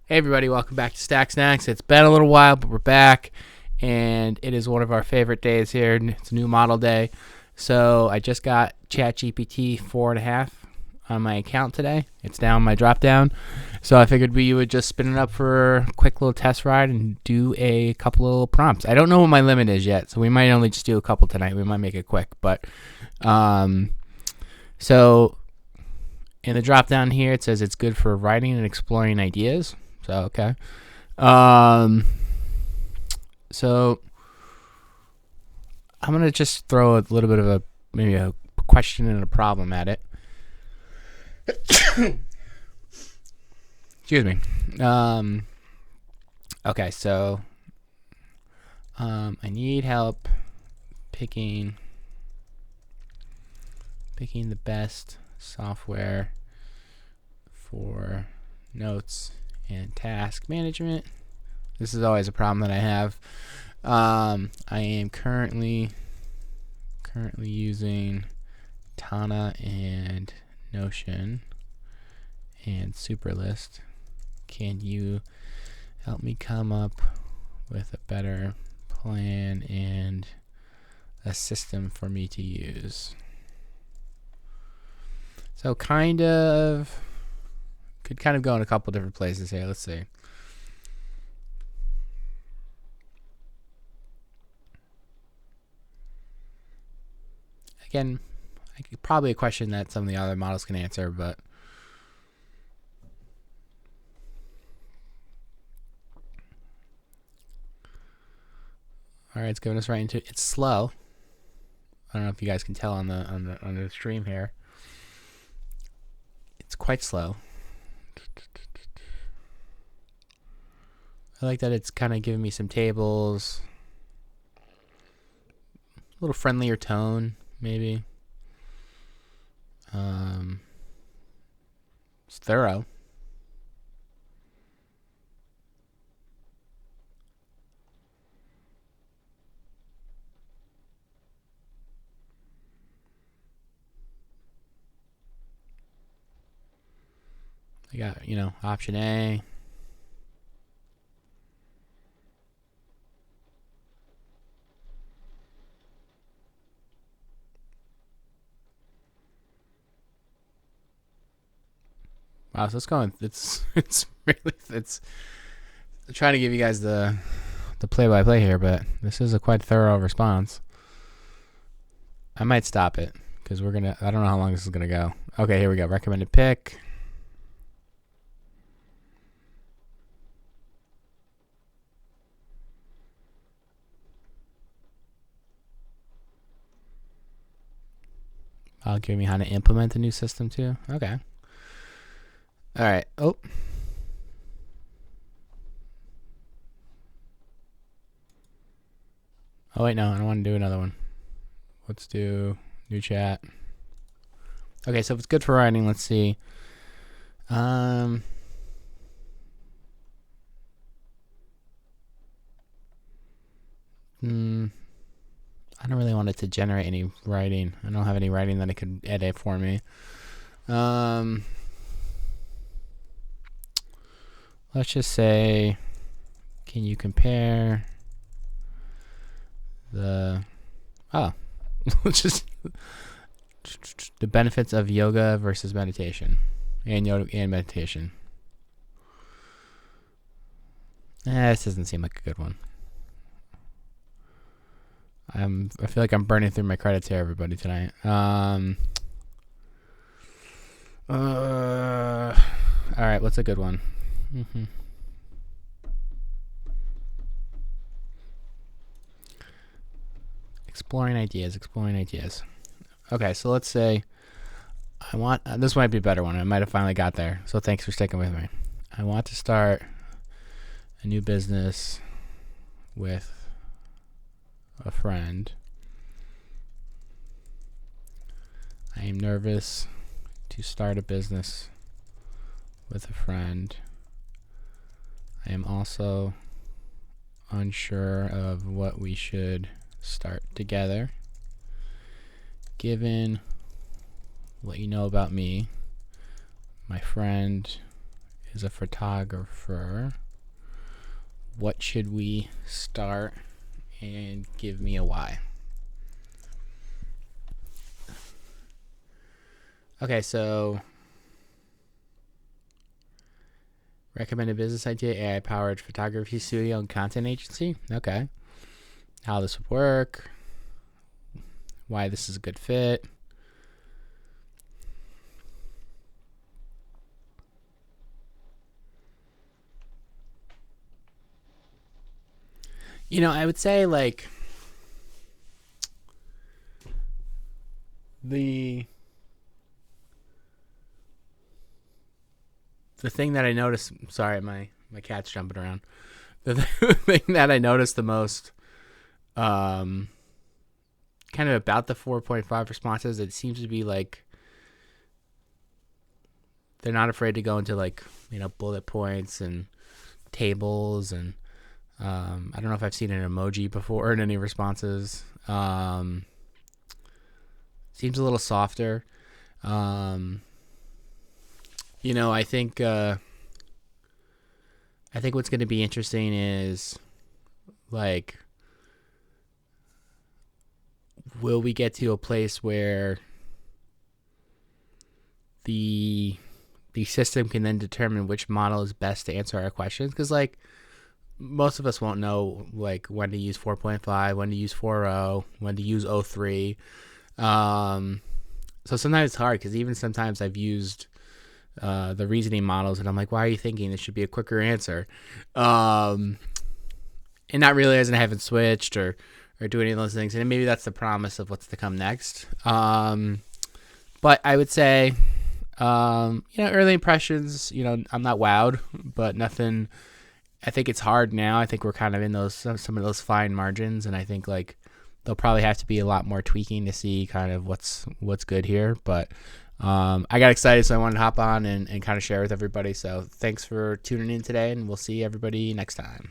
Hey everybody, welcome back to Stack Snacks. It's been a little while, but we're back, and it is one of our favorite days here. It's a new model day. So I just got ChatGPT 4.5 on my account today. It's down my drop down. So I figured we would just spin it up for a quick little test ride and do a couple of little prompts. I don't know what my limit is yet, so we might only just do a couple tonight. We might make it quick, but so in the drop down here it says it's good for writing and exploring ideas. So okay. So I'm gonna just throw a little bit of maybe a question and a problem at it. Excuse me. Okay, so I need help picking the best software for notes and task management. This is always a problem that I have. I am currently using Tana and Notion and Superlist. Can you help me come up with a better plan and a system for me to use? So could kind of go in a couple different places here. Let's see. Again, probably a question that some of the other models can answer, but all right, it's giving us right into it. It's slow. I don't know if you guys can tell on the stream here. It's quite slow. I like that it's kind of giving me some tables, a little friendlier tone, maybe. It's thorough. I got, option A. Wow, so it's going. It's trying to give you guys the play-by-play here, but this is a quite thorough response. I might stop it because I don't know how long this is gonna go. Okay, here we go. Recommended pick. I'll give me how to implement the new system too. Okay. All right. Oh. Oh wait, no, I don't want to do another one. Let's do new chat. Okay, so if it's good for writing, let's see. I don't really want it to generate any writing. I don't have any writing that it could edit for me. Let's just say, can you compare the the benefits of yoga versus meditation and meditation? This doesn't seem like a good one. I feel like I'm burning through my credits here, everybody, tonight. All right, what's a good one? Exploring ideas. Okay, so let's say I want this might be a better one. I might have finally got there. So thanks for sticking with me. I want to start a new business with a friend. I am nervous to start a business with a friend. I am also unsure of what we should start together. Given what you know about me, my friend is a photographer. What should we start? And give me a why. Okay, so recommended business idea, AI-powered photography studio and content agency. Okay. How this would work. Why this is a good fit. I would say like the thing that I noticed, sorry, my cat's jumping around. The thing that I noticed the most kind of about the 4.5 responses, it seems to be like they're not afraid to go into like, bullet points and tables, and I don't know if I've seen an emoji before in any responses. Seems a little softer. I think what's going to be interesting is like, will we get to a place where the system can then determine which model is best to answer our questions? Because like most of us won't know like when to use 4.5, when to use 4.0, when to use 03. So sometimes it's hard because even sometimes I've used the reasoning models and I'm like, why are you thinking this should be a quicker answer? And not realizing I haven't switched or do any of those things. And maybe that's the promise of what's to come next. But I would say, early impressions, I'm not wowed, but nothing. I think it's hard now. I think we're kind of in some of those fine margins, and I think like there'll probably have to be a lot more tweaking to see kind of what's good here. But I got excited, so I wanted to hop on and kind of share with everybody. So thanks for tuning in today, and we'll see everybody next time.